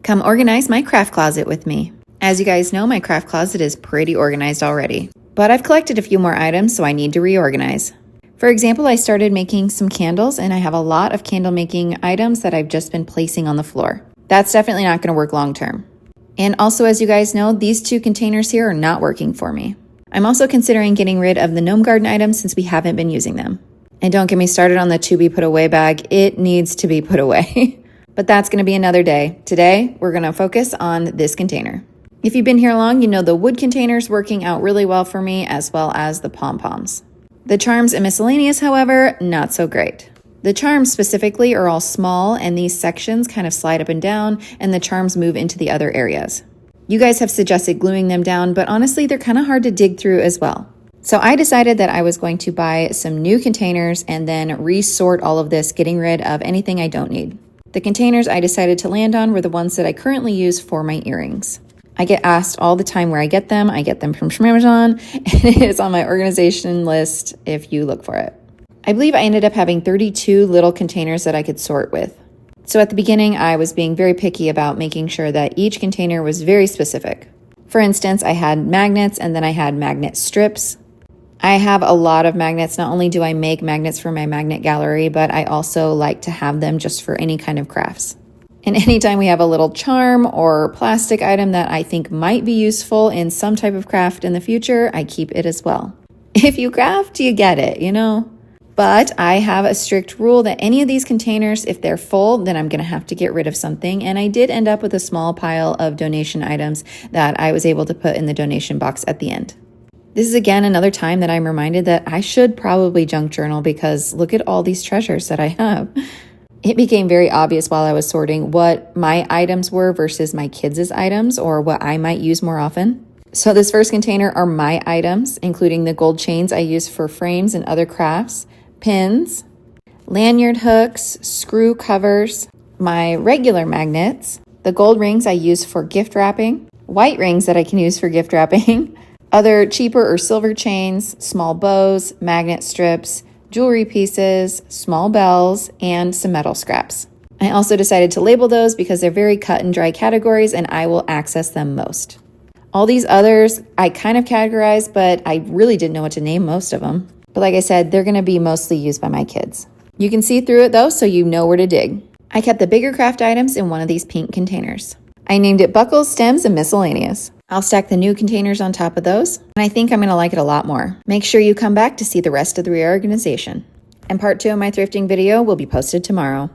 Come organize my craft closet with me. As you guys know, my craft closet is pretty organized already, but I've collected a few more items, so I need to reorganize. For example, I started making some candles, and I have a lot of candle making items that I've just been placing on the floor. That's definitely not going to work long term. And also, as you guys know, these two containers here are not working for me. I'm also considering getting rid of the gnome garden items since we haven't been using them. And don't get me started on the to be put away bag. It needs to be put away. But that's going to be another day. Today, we're going to focus on this container. If you've been here long, you know the wood container's working out really well for me, as well as the pom-poms. The charms and miscellaneous, however, not so great. The charms specifically are all small, and these sections kind of slide up and down, and the charms move into the other areas. You guys have suggested gluing them down, but honestly, they're kind of hard to dig through as well. So I decided that I was going to buy some new containers and then resort all of this, getting rid of anything I don't need. The containers I decided to land on were the ones that I currently use for my earrings. I get asked all the time where I get them. I get them from Amazon, and it is on my organization list if you look for it. I believe I ended up having 32 little containers that I could sort with. So at the beginning, I was being very picky about making sure that each container was very specific. For instance, I had magnets, and then I had magnet strips. I have a lot of magnets. Not only do I make magnets for my magnet gallery, but I also like to have them just for any kind of crafts. And anytime we have a little charm or plastic item that I think might be useful in some type of craft in the future, I keep it as well. If you craft, you get it, you know? But I have a strict rule that any of these containers, if they're full, then I'm going to have to get rid of something. And I did end up with a small pile of donation items that I was able to put in the donation box at the end. This is again another time that I'm reminded that I should probably junk journal because look at all these treasures that I have. It became very obvious while I was sorting what my items were versus my kids' items or what I might use more often. So this first container are my items, including the gold chains I use for frames and other crafts, pins, lanyard hooks, screw covers, my regular magnets, the gold rings I use for gift wrapping, white rings that I can use for gift wrapping, other cheaper or silver chains, small bows, magnet strips, jewelry pieces, small bells, and some metal scraps. I also decided to label those because they're very cut and dry categories and I will access them most. All these others I kind of categorized, but I really didn't know what to name most of them. But like I said, they're going to be mostly used by my kids. You can see through it though, so you know where to dig. I kept the bigger craft items in one of these pink containers. I named it Buckles, Stems, and Miscellaneous. I'll stack the new containers on top of those, and I think I'm going to like it a lot more. Make sure you come back to see the rest of the reorganization. And part 2 of my thrifting video will be posted tomorrow.